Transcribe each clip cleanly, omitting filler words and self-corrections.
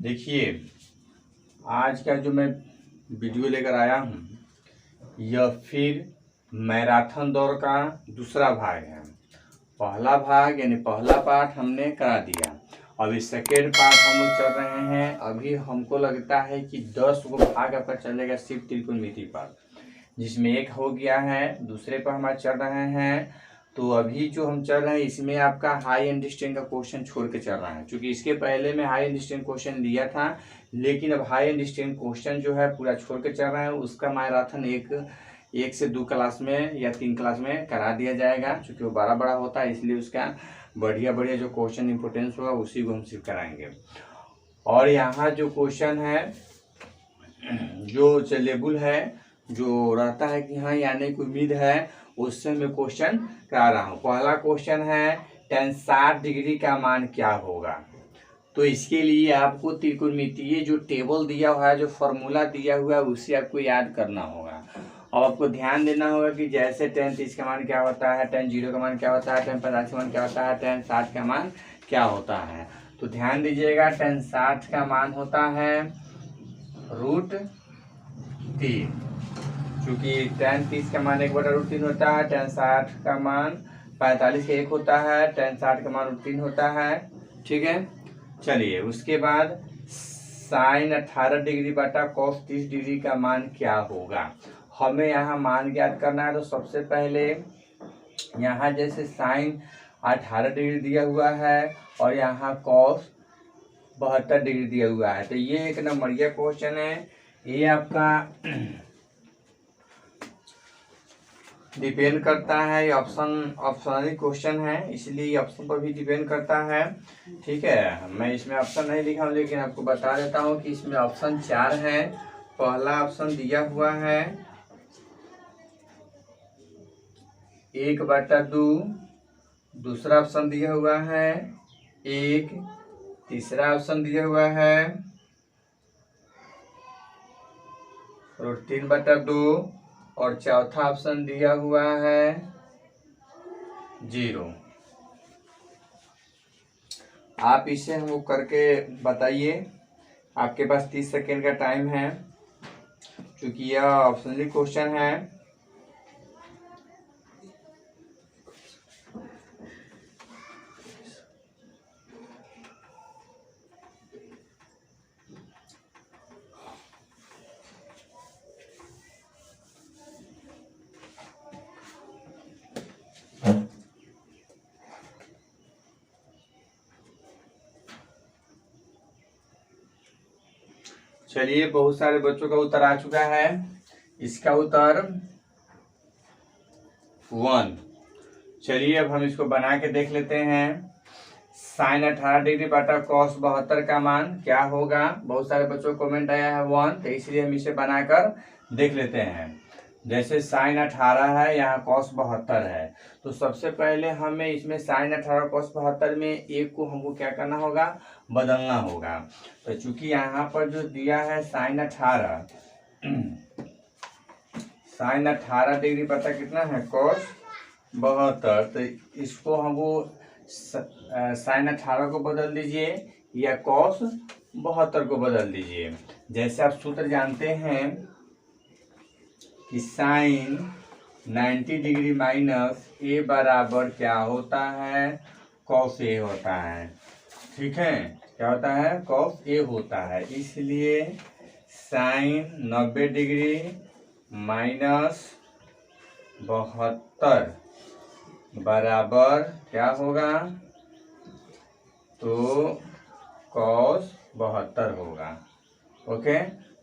देखिए, आज का जो मैं वीडियो लेकर आया हूँ यह फिर मैराथन दौड़ का दूसरा भाग है। पहला भाग यानी पहला पार्ट हमने करा दिया। अभी सेकेंड पार्ट हम लोग चल रहे हैं। अभी हमको लगता है कि 10 गो भाग आपका चलेगा सिर्फ त्रिकोणमिति पर, जिसमें एक हो गया है, दूसरे पर हमारे चल रहे हैं। तो अभी जो हम चल रहे हैं इसमें आपका हाई एंड डिस्टेंस का क्वेश्चन छोड़ के चल रहा है, क्योंकि इसके पहले में हाई एंड डिस्टेंस क्वेश्चन लिया था, लेकिन अब हाई एंड डिस्टेंस क्वेश्चन जो है पूरा छोड़ के चल रहा है। उसका मैराथन एक से 2 क्लास में या 3 क्लास में करा दिया जाएगा, क्योंकि वो बड़ा बड़ा होता है, इसलिए उसका बढ़िया बढ़िया जो क्वेश्चन इंपोर्टेंस होगा उसी को हम सिर्फ कराएंगे। और यहाँ जो क्वेश्चन है जो चलेबुल है, जो रहता है कि हाँ आने की उम्मीद है, उससे मैं क्वेश्चन करा रहा हूँ। पहला क्वेश्चन है tan 60 डिग्री का मान क्या होगा। तो इसके लिए आपको त्रिकोणमितीय जो टेबल दिया हुआ है, जो फॉर्मूला दिया हुआ है, उसे आपको याद करना होगा। और आपको ध्यान देना होगा कि जैसे tan 30 का मान क्या होता है, tan 0 का मान क्या होता है, tan 50 का मान क्या होता है, tan 60 का मान क्या होता है। तो ध्यान दीजिएगा, tan 60 का मान होता है √3, क्योंकि tan 30 का मान 1/√3 होता है, tan 60 का मान 45 का 1 होता है, tan 60 का मान √3 होता है। ठीक है, चलिए उसके बाद sin 18 डिग्री बटा cos 30 डिग्री का मान क्या होगा। हमें यहाँ मान ज्ञात करना है। तो सबसे पहले यहाँ जैसे sin 18 डिग्री दिया हुआ है और यहाँ cos 72 डिग्री दिया हुआ है, तो ये एक नंबरिया क्वेश्चन है। ये आपका डिपेंड करता है, ये ऑप्शनली क्वेश्चन है, इसलिए ये ऑप्शन पर भी डिपेंड करता है। ठीक है, मैं इसमें ऑप्शन नहीं लिखा हूँ, लेकिन आपको बता देता हूँ कि इसमें ऑप्शन 4 है। पहला ऑप्शन दिया हुआ है 1/2, दूसरा ऑप्शन दिया हुआ है 1, तीसरा ऑप्शन दिया हुआ है √3/2 और चौथा ऑप्शन दिया हुआ है 0। आप इसे हमको करके बताइए। आपके पास 30 सेकेंड का टाइम है, क्योंकि यह ऑप्शनली क्वेश्चन है। चलिए, बहुत सारे बच्चों का उत्तर आ चुका है। इसका उत्तर 1। चलिए अब हम इसको बना के देख लेते हैं। sin 18 डिग्री बटा cos 72 का मान क्या होगा। बहुत सारे बच्चों को कमेंट आया है 1, तो इसलिए हम इसे बनाकर देख लेते हैं। जैसे sin 18 है, यहाँ cos 72 है, तो सबसे पहले हमें इसमें sin 18 cos 72 में एक को हमको क्या करना होगा, बदलना होगा। तो चूंकि यहाँ पर जो दिया है sin 18 डिग्री बटा कितना है, cos 72, तो इसको हमको sin 18 को बदल दीजिए या cos 72 को बदल दीजिए। जैसे आप सूत्र जानते हैं कि sin 90 डिग्री माइनस a बराबर क्या होता है, cos a होता है। ठीक है, क्या होता है, cos a होता है। इसलिए sin 90 डिग्री माइनस 72 बराबर क्या होगा, तो cos 72 होगा। ओके,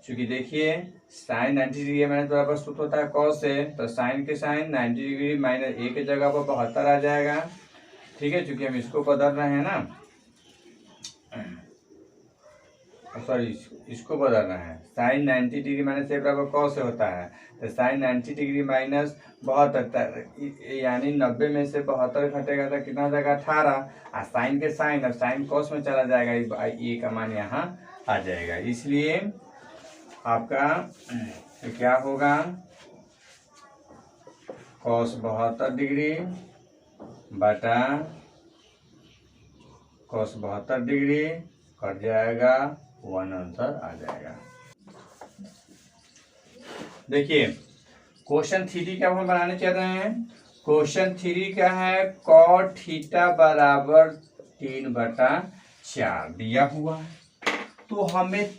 क्योंकि देखिए sin 90 डिग्री माइनस बराबर सूत्र होता है cos से, तो sin के sin 90 डिग्री माइनस a के जगह पर 72 आ जाएगा। ठीक है, क्योंकि हम इसको बदल रहे हैं ना, सॉरी इसको बदल रहे हैं। sin 90 डिग्री माइनस a बराबर cos से होता है, तो sin 90 डिग्री माइनस 72 यानी 90 में से 72 घटेगा तो कितना हो जाएगा, 18। और sin के sin, अब sin cos में चला जाएगा, ये का मान यहाँ आ जाएगा। इसलिए आपका क्या होगा, cos 72 डिग्री बटा cos 72 डिग्री कट जाएगा 1 आंसर आ जाएगा। देखिए क्वेश्चन 3 क्या हम बनाने चल रहे हैं। क्वेश्चन 3 क्या है, कॉट थीटा बराबर 3/4 दिया हुआ है। तो हमें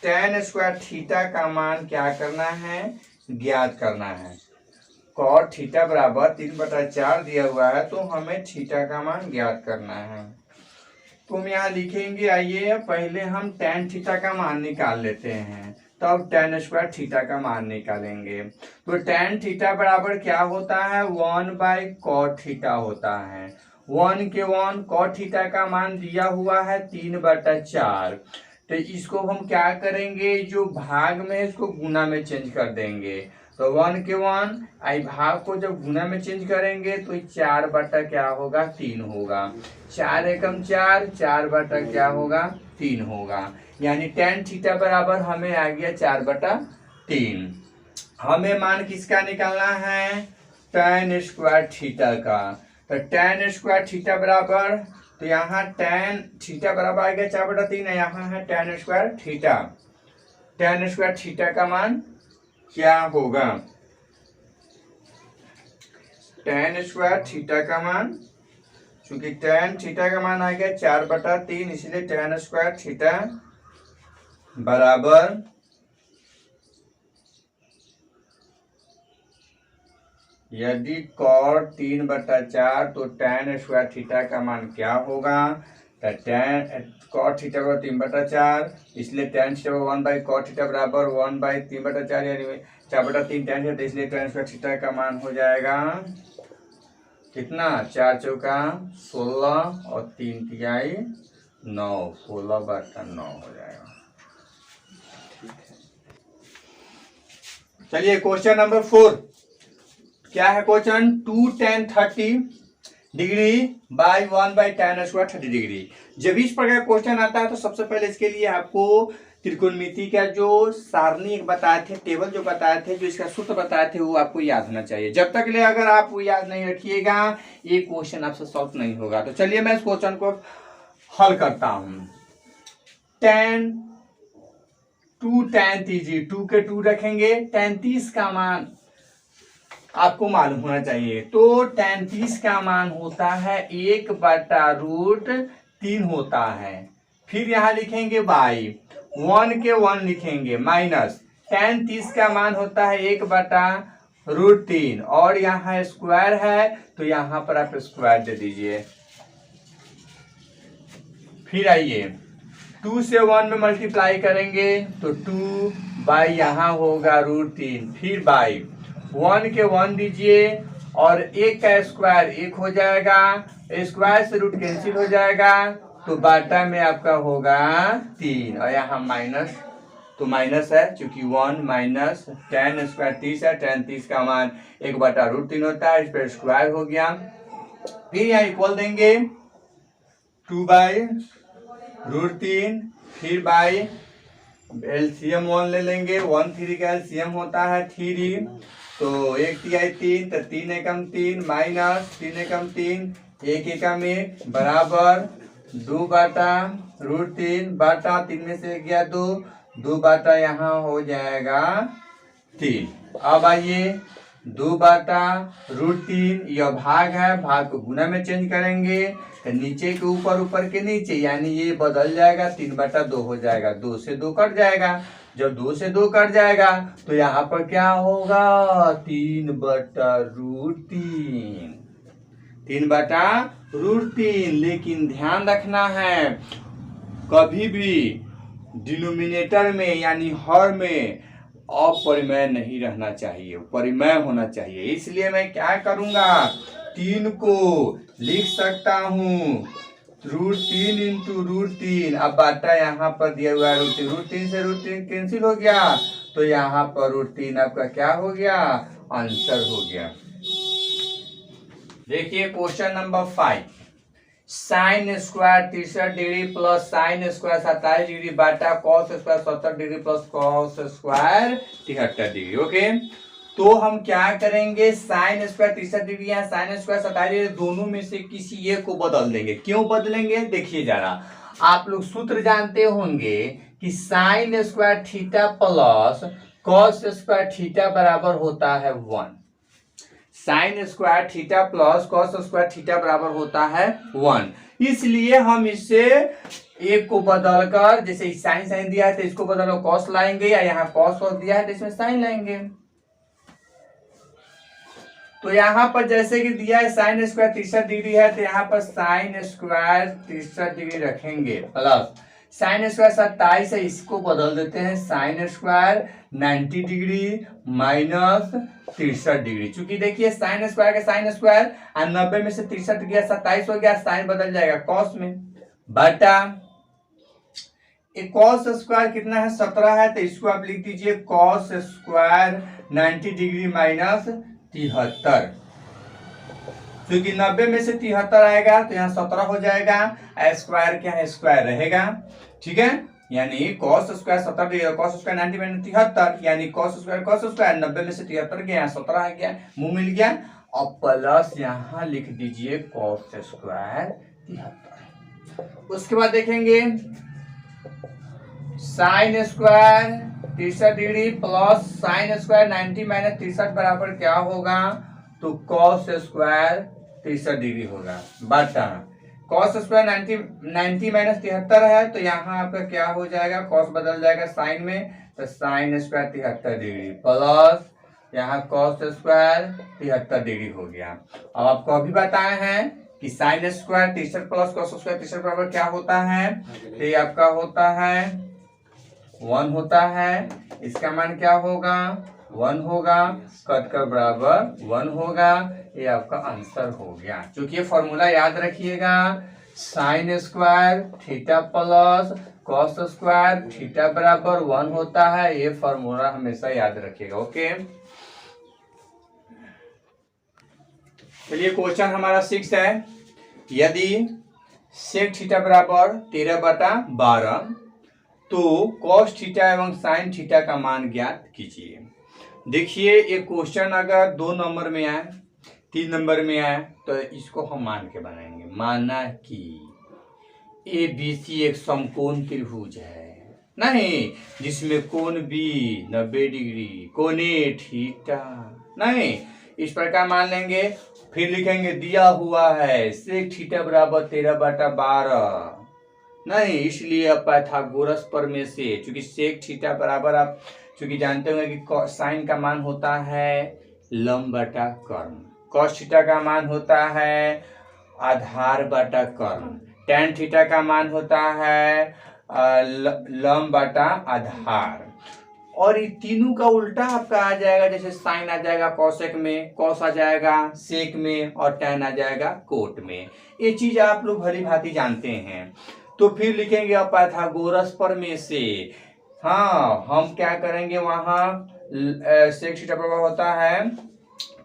tan स्क्वायर थीटा का मान क्या करना है, ज्ञात करना है। कॉट थीटा बराबर 3/4 दिया हुआ है, तो हमें थीटा का मान ज्ञात करना है। तो हम यहाँ लिखेंगे, आइए पहले हम tan थीटा का मान निकाल लेते हैं, तब tan स्क्वायर थीटा का मान निकालेंगे। तो tan थीटा बराबर क्या होता है, 1/cot थीटा होता है। 1 के 1 cot थीटा का मान दिया हुआ है 3/4। तो इसको हम क्या करेंगे, जो भाग में इसको गुना में चेंज कर देंगे। तो 1 के 1 आई भाग को जब गुना में चेंज करेंगे तो 4/क्या होगा, 3 होगा। 4 एकम 4, 4/ क्या होगा, 3 होगा। यानी tan थीटा बराबर हमें आ गया 4/3। हमें मान किसका निकालना है, tan स्क्वायर थीटा का। तो tan स्क्वायर थीटा बराबर, तो यहाँ tan थीटा बराबर आ गया 4/3 है, यहाँ है tan square theta. tan square theta का मान क्या होगा, tan स्क्वायर थीटा का मान, क्योंकि tan थीटा का मान आ गया 4/3, इसलिए tan स्क्वायर थीटा बराबर यदि cot 3/4 तो tan स्क्वायर थीटा का मान क्या होगा। तो tan cot थीटा बराबर 3/4, इसलिए tan थीटा 1/cot थीटा बराबर 1/3/4 यानी 4/3 tan थीटा, इसलिए tan स्क्वायर थीटा का मान हो जाएगा कितना, 4 चौका 16 और 3 तिहाई 9, 16/9 हो जाएगा। चलिए क्वेश्चन नंबर 4 क्या है, question 2 tan 30 degree by 1/tan square 30 degree. जब इस प्रकार क्वेश्चन आता है तो सबसे पहले इसके लिए आपको त्रिकोणमिति का जो सारणी बताए थे, टेबल जो बताए थे, जो इसका सूत्र बताए थे, वो आपको याद होना चाहिए। जब तक ले अगर आप वो याद नहीं रखिएगा, ये क्वेश्चन आपसे सॉल्व नहीं होगा। तो चलिए मैं इस क्वेश्चन को हल करता हूं। tan 2 tan 30, 2 के 2 रखेंगे, tan 30 का मान आपको मालूम होना चाहिए। तो tan 30 का मान होता है 1/√3 होता है। फिर यहाँ लिखेंगे बाई, 1 के 1 लिखेंगे, माइनस tan 30 का मान होता है 1/√3, और यहाँ स्क्वायर है तो यहाँ पर आप स्क्वायर दे दीजिए। फिर आइए 2 से 1 में मल्टीप्लाई करेंगे तो 2 बाई यहाँ होगा √3, फिर बाई 1 के 1 दीजिए, और 1 का स्क्वायर 1 हो जाएगा, स्क्वायर से रूट कैंसिल हो जाएगा, तो बाटा में आपका होगा 3, और यहाँ माइनस, तो माइनस है चूंकि 1 माइनस tan स्क्वायर 30 है, tan 30 का मान 1/√3 होता है, इस पर स्क्वायर हो गया। फिर यहाँ इक्वल देंगे 2/√3, फिर बाई एलसीएम 1 ले लेंगे, 1 3 का एलसीएम होता है 3, तो 1 तिहाई 3, तो 3 एकम 3 माइनस 3 एकम 3, 1 एकम 1 बराबर 2/√3 बाटा 3 में से गया 2 बाटा यहाँ हो जाएगा 3। अब आइए 2/√3 यह भाग है, भाग को गुना में चेंज करेंगे, तो नीचे के ऊपर, ऊपर के नीचे, यानी ये बदल जाएगा, 3/2 हो जाएगा, 2 से 2 कट जाएगा। जब 2 से 2 कट जाएगा तो यहाँ पर क्या होगा, 3/√3, 3/√3। लेकिन ध्यान रखना है, कभी भी डिनोमिनेटर में यानी हर में अपरिमेय नहीं रहना चाहिए, परिमेय होना चाहिए। इसलिए मैं क्या करूंगा, 3 को लिख सकता हूँ √3 इंटू √3, अब बाटा यहाँ पर दिया हुआ है √3 से √3 कैंसिल हो गया, तो यहाँ पर √3 आपका क्या हो गया, आंसर हो गया। देखिए question number 5, sine square 63 degree plus sine square 27 degree बाटा cos square 70 degree plus cos square 73 degree. Okay, तो हम क्या करेंगे, साइन स्क्वायर 63 डिग्री या साइन स्क्वायर 27 डिग्री, दोनों में से किसी एक को बदल देंगे। क्यों बदलेंगे, देखिए जरा। आप लोग सूत्र जानते होंगे कि sine square theta plus cos square theta बराबर होता है 1। Sine square theta plus cos square theta बराबर होता है 1। इसलिए हम इससे एक को बदलकर, जैसे साइन साइन दिया है तो इसको बदलो कॉस लाएंगे, या यहाँ कॉस कॉस दिया है तो इसमें साइन लाएंगे। तो यहाँ पर जैसे कि दिया है साइन स्क्वायर 63 डिग्री है, तो यहाँ पर साइन स्क्वायर 63 डिग्री रखेंगे प्लस साइन स्क्वायर 27 है, इसको बदल देते हैं sine square 90 degree minus 63 degree. चूंकि देखिए साइन स्क्वायर का साइन स्क्वायर 90 में से 63 गया 27 हो गया, साइन बदल जाएगा कॉस में, बटा कॉस स्क्वायर कितना है 17 है, तो इसको आप लिख दीजिए कॉस स्क्वायर 90 डिग्री माइनस 73। क्योंकि 90 में से 73 आएगा तो यहाँ 17 हो जाएगा, स्क्वायर क्या है स्क्वायर रहेगा, ठीक है। यानी cos square 70 degree, cos square 90 में 73, यानी कॉस स्क्वायर 90 में से 73 गया, 17 आ गया, मुंह मिल गया। और प्लस यहाँ लिख दीजिए कॉस स्क्वायर 73। उसके बाद देखेंगे sign square 63 degree plus sine square 90 minus 63 बराबर क्या होगा, तो कॉस स्क्वायर 63 डिग्री होगा, बटा कॉस स्क्वायर 90 माइनस 73 है, तो यहाँ आपका क्या हो जाएगा, कॉस बदल जाएगा साइन में, तो साइन स्क्वायर 73 डिग्री प्लस यहाँ कॉस स्क्वायर 73 डिग्री हो गया। अब आपको अभी बताए हैं कि sign square 63 plus cos square 63 बराबर क्या होता है, तो ये आपका होता है 1 होता है। इसका मान क्या होगा 1 होगा, कट कर बराबर 1 होगा, ये आपका आंसर हो गया। क्योंकि ये फॉर्मूला याद रखिएगा, sine square theta plus cos square theta बराबर 1 होता है, ये फॉर्मूला हमेशा याद रखिएगा। ओके, चलिए क्वेश्चन हमारा 6 है। यदि सेक थीटा बराबर 13/12 तो कॉस थीटा एवं साइन थीटा का मान ज्ञात कीजिए। देखिए ये क्वेश्चन अगर 2 नंबर में आए 3 नंबर में आए तो इसको हम मान के बनाएंगे। माना कि ABC एक समकोण त्रिभुज है, नहीं जिसमें कोण B 90 डिग्री, कोणे थीटा, नहीं इस प्रकार मान लेंगे। फिर लिखेंगे दिया हुआ है सेक थीटा बराबर 13/12, नहीं इसलिए अब पाइथागोरस प्रमेय से, चूंकि सेक थीटा बराबर आप चूंकि जानते होंगे कि साइन का मान होता है लंब बटा कर्ण, कॉस थीटा का मान होता है आधार बटा कर्ण, टैन थीटा का मान होता है लंब बटा आधार, और ये तीनों का उल्टा आपका आ जाएगा। जैसे साइन आ जाएगा कॉसेक में, कॉस आ जाएगा सेक में, और टैन आ जाएगा कोट में। ये चीज आप लोग भली भांति जानते हैं। तो फिर लिखेंगे अब पाइथागोरस प्रमेय से, हाँ हम क्या करेंगे वहां सेक थीटा बराबर होता है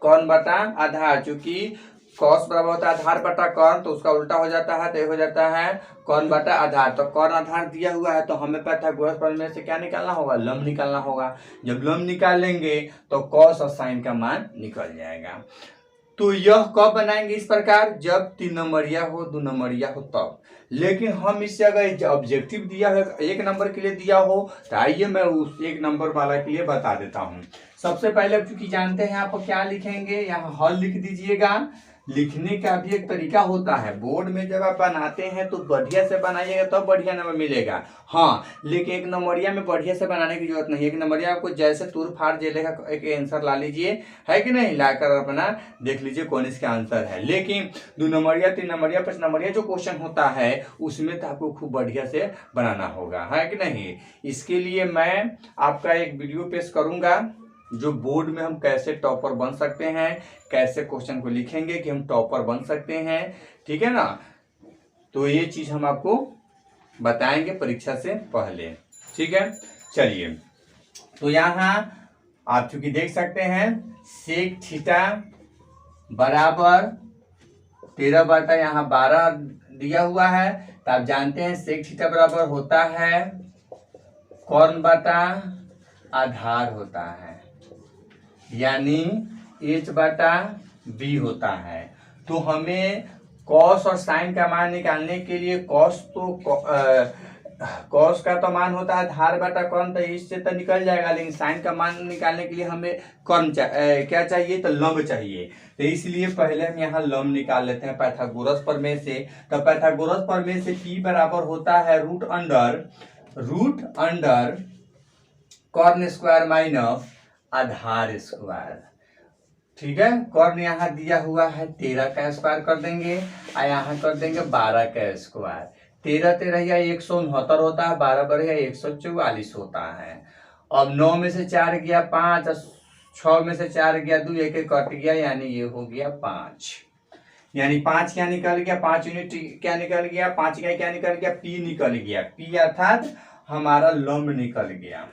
कौन बटा आधार, चूंकि कॉस बराबर होता है आधार बटा कौन, तो उसका उल्टा हो जाता है, तो हो जाता है कौन बटा आधार। तो कौन आधार दिया हुआ है तो हमें पाइथागोरस प्रमेय से क्या निकालना होगा, लंब निकालना होगा। जब लंब निकालेंगे तो कॉस और साइन का मान निकल जाएगा। तो यह कब बनाएंगे इस प्रकार, जब 3 नंबरिया हो 2 नंबरिया हो तब। लेकिन हम इससे अगर ऑब्जेक्टिव दिया है 1 नंबर के लिए दिया हो तो आइए मैं उस 1 नंबर वाला के लिए बता देता हूँ। सबसे पहले चूंकि जानते हैं आप क्या लिखेंगे, यहाँ हल लिख दीजिएगा। लिखने का भी एक तरीका होता है, बोर्ड में जब आप बनाते हैं तो बढ़िया से बनाइएगा तब बढ़िया नंबर मिलेगा। हाँ लेकिन 1 नंबरिया में बढ़िया से बनाने की जरूरत नहीं है। 1 नंबरिया आपको जैसे तूर फाड़ जेलेगा एक आंसर ला लीजिए, है कि नहीं, लाकर अपना देख लीजिए कौन इसका आंसर है। लेकिन 2 नंबरिया 3 नंबरिया 5 नंबरिया जो क्वेश्चन होता है उसमें तो आपको खूब बढ़िया से बनाना होगा, है कि नहीं। इसके लिए मैं आपका एक वीडियो पेश करूंगा जो बोर्ड में हम कैसे टॉपर बन सकते हैं, कैसे क्वेश्चन को लिखेंगे कि हम टॉपर बन सकते हैं, ठीक है ना। तो ये चीज हम आपको बताएंगे परीक्षा से पहले, ठीक है। चलिए तो यहाँ आप चूंकि देख सकते हैं सेक थीटा बराबर 13 यहाँ 12 दिया हुआ है, तो आप जानते हैं सेक थीटा बराबर होता है कौन बटा आधार होता है, यानी H बटा B होता है। तो हमें कॉस और साइन का मान निकालने के लिए कॉस का तो मान होता है धार बटा कर्ण, तो इससे तो निकल जाएगा, लेकिन साइन का मान निकालने के लिए हमें कर्ण क्या चाहिए, तो लंब चाहिए। तो इसलिए पहले हम यहाँ लंब निकाल लेते हैं पाइथागोरस प्रमेय से। तो पाइथागोरस प्रमेय से P बराबर होता है रूट अंडर कर्ण स्क्वायर माइनस आधार स्क्वायर। ठीक है, कर्ण यहाँ दिया हुआ है 13 का स्क्वायर कर देंगे और यहाँ कर देंगे 12 का स्क्वायर। 13 13 या 169 होता है, 12 12 144 होता है। अब 9 में से 4 गया 5, 6 में से 4 गया 2, एक एक कट गया, यानी ये हो गया 5। यानी 5 क्या निकल गया, 5 यूनिट क्या निकल गया, 5 का क्या निकल गया, P निकल गया। P अर्थात हमारा लंब निकल गया,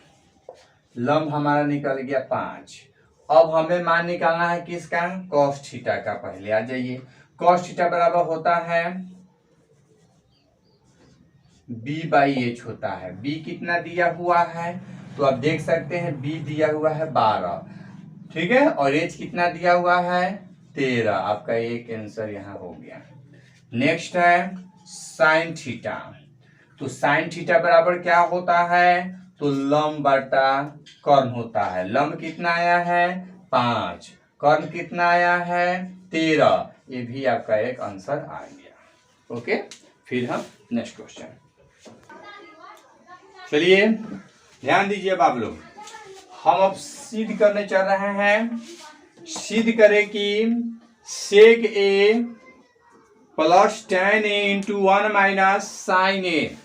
लंब हमारा निकल गया 5। अब हमें मान निकालना है किसका, cos थीटा का। पहले आ जाइए, cos थीटा बराबर होता है B/H होता है। B कितना दिया हुआ है, तो आप देख सकते हैं B दिया हुआ है 12, ठीक है, और H कितना दिया हुआ है 13। आपका एक आंसर यहाँ हो गया। नेक्स्ट है साइन थीटा। तो साइन थीटा बराबर क्या होता है, तो लंब बटा कर्ण होता है। लंब कितना आया है 5, कर्ण कितना आया है 13। ये भी आपका एक आंसर आ गया। ओके, फिर हम नेक्स्ट क्वेश्चन। चलिए ध्यान दीजिए आप लोग, हम अब सिद्ध करने चल रहे हैं। सिद्ध करें कि sec A plus tan a into 1 minus sine A,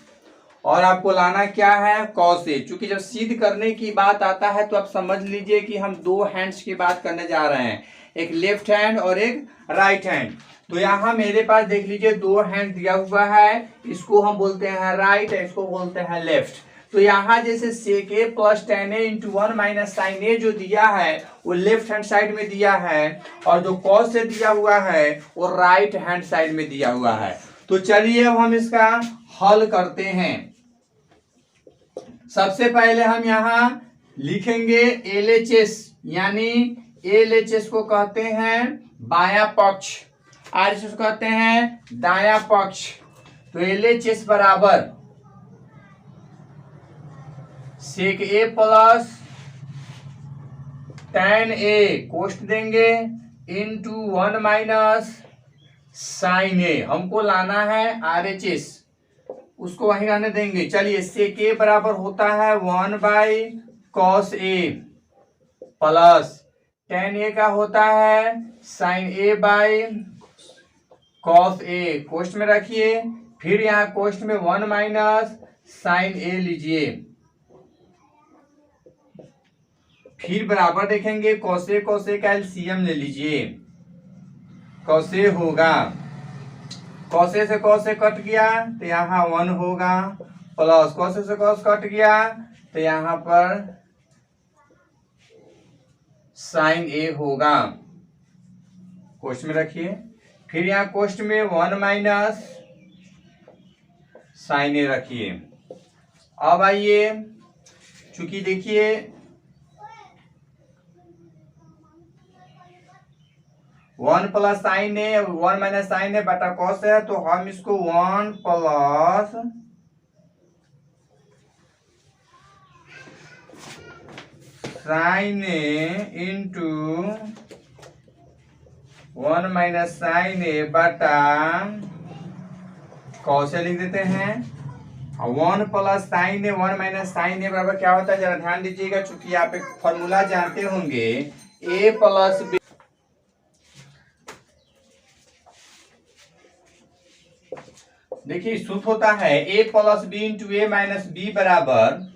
और आपको लाना क्या है कॉस ए। चूंकि जब सिद्ध करने की बात आता है तो आप समझ लीजिए कि हम दो हैंड्स की बात करने जा रहे हैं, एक लेफ्ट हैंड और एक राइट हैंड। तो यहाँ मेरे पास देख लीजिए दो हैंड दिया हुआ है, इसको हम बोलते हैं राइट, इसको बोलते हैं लेफ्ट। तो यहाँ जैसे sec A plus tan a into 1 minus sine A जो दिया है वो लेफ्ट हैंड साइड में दिया है, और जो कॉस से दिया हुआ है वो राइट हैंड साइड में दिया हुआ है। तो चलिए अब हम इसका हल करते हैं। सबसे पहले हम यहाँ लिखेंगे LHS, यानी LHS को कहते हैं बायां पक्ष, RHS को कहते हैं दायां पक्ष। तो LHS बराबर सेक ए प्लस tan a कोष्ट देंगे इंटू 1 माइनस साइन ए। हमको लाना है RHS, उसको वहीं रहने देंगे। चलिए सेक ए बराबर होता है 1/cos a plus tan a का होता है sin a/cos a। कोष्ट में रखिए, फिर यहाँ कोष्ट में 1 माइनस साइन a लीजिए, फिर बराबर देखेंगे cos a का एलसीएम ले लीजिए। cos a होगा, cos a से cos a कट गया तो यहाँ 1 होगा, प्लस cos a से cos कट गया तो यहाँ पर sin a होगा। कोष्ट में रखिए, फिर यहाँ कोष्ट में 1 माइनस sin a रखिए। अब आइए, चूंकि देखिए 1 प्लस साइन ए 1 माइनस साइन ए बटा कॉस है, तो हम इसको 1 plus sine A into 1 minus sine ए बटा कॉस ए लिख देते हैं। 1 plus sine A 1 minus sine A बराबर क्या होता है, जरा ध्यान दीजिएगा, चूंकि आप एक फॉर्मूला जानते होंगे a प्लस b। देखिए सूत्र होता है a plus B into A minus B बराबर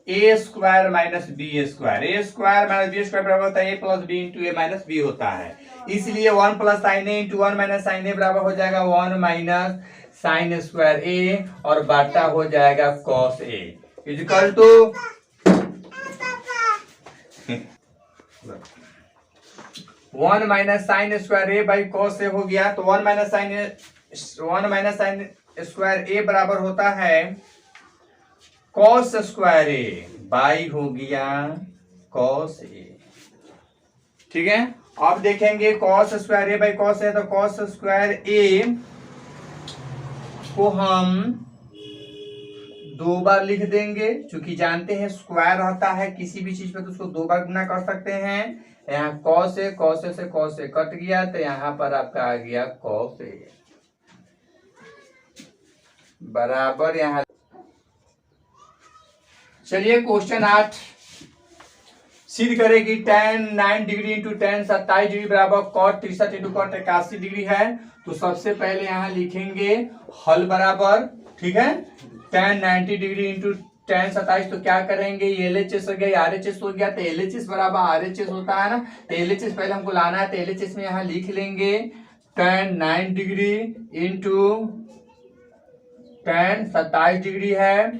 A square minus B square. A square minus B square बराबर होता है A plus B into A minus B होता है। इसलिए 1 plus sine A into 1 minus sine A बराबर हो जाएगा 1 माइनस साइन स्क्वायर ए, और बाटा हो जाएगा cos A equal to 1 minus sine square A by cos A हो गया। तो 1 माइनस साइन स्क्वायर ए बराबर होता है कॉस स्क्वायर ए बाई हो गया कॉस ए। ठीक है, अब देखेंगे cos square A by cos है, तो कॉस स्क्वायर ए को हम 2 बार लिख देंगे, क्योंकि जानते हैं स्क्वायर रहता है किसी भी चीज पे तो उसको 2 बार गुना कर सकते हैं। यहाँ कॉस ए, कॉस ए से कॉस ए कट गया, तो यहाँ पर आपका आ गया कॉस ए बराबर यहाँ। चलिए क्वेश्चन 8 सिद्ध करेगी tan 9 degree into tan 27 degree बराबर cot 63 इंटू cot 81 डिग्री है। तो सबसे पहले यहाँ लिखेंगे हल बराबर, ठीक है, tan 90 डिग्री इंटू tan 27, तो क्या करेंगे, ये LHS हो गया, RHS हो गया, तो LHS बराबर RHS होता है ना, तो LHS पहले हमको लाना है, तो LHS में यहाँ लिख लेंगे tan 9 degree into tan 27 degree है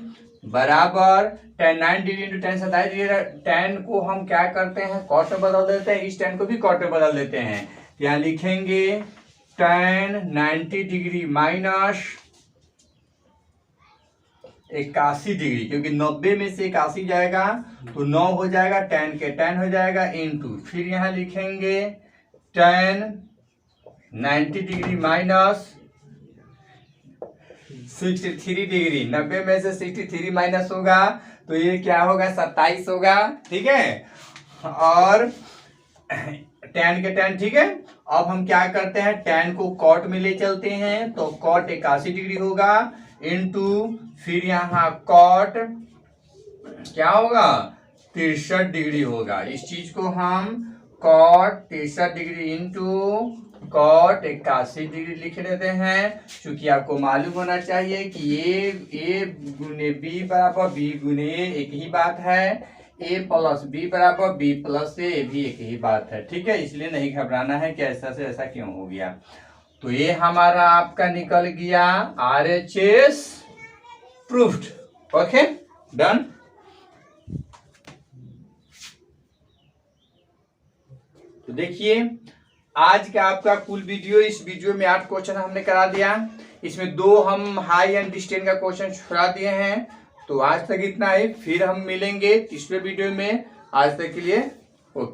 बराबर tan 9 degree into tan 27 degree. tan को हम क्या करते हैं, कॉट में बदल देते हैं, इस tan को भी कॉट में बदल देते हैं। यहाँ लिखेंगे tan 90 डिग्री माइनस 81 डिग्री, क्योंकि 90 में से 81 जाएगा तो 9 हो जाएगा, tan के tan हो जाएगा इंटू, फिर यहाँ लिखेंगे tan 90 डिग्री माइनस 63 डिग्री, 90 में से 63 माइनस होगा तो ये क्या होगा, 27 होगा, ठीक है, और tan के tan, ठीक है। अब हम क्या करते हैं, tan को cot में ले चलते हैं, तो cot 81 डिग्री होगा इंटू, फिर यहाँ cot क्या होगा, 63 डिग्री होगा। इस चीज को हम cot 63 degree into cot 81 degree लिख लेते हैं, क्योंकि आपको मालूम होना चाहिए कि ए गुने बी बराबर बी गुने ए एक ही बात है, ए प्लस बी बराबर बी प्लस ए भी एक ही बात है, ठीक है। इसलिए नहीं घबराना है कि ऐसा से ऐसा क्यों हो गया। तो ये हमारा आपका निकल गया RHS प्रूफ्ड। Okay done. तो देखिए आज का आपका कुल वीडियो, इस वीडियो में 8 क्वेश्चन हमने करा दिया, इसमें 2 हम हाई एंड डिस्टेंस का क्वेश्चन छुड़ा दिए हैं। तो आज तक इतना ही, फिर हम मिलेंगे तीसरे वीडियो में। आज तक के लिए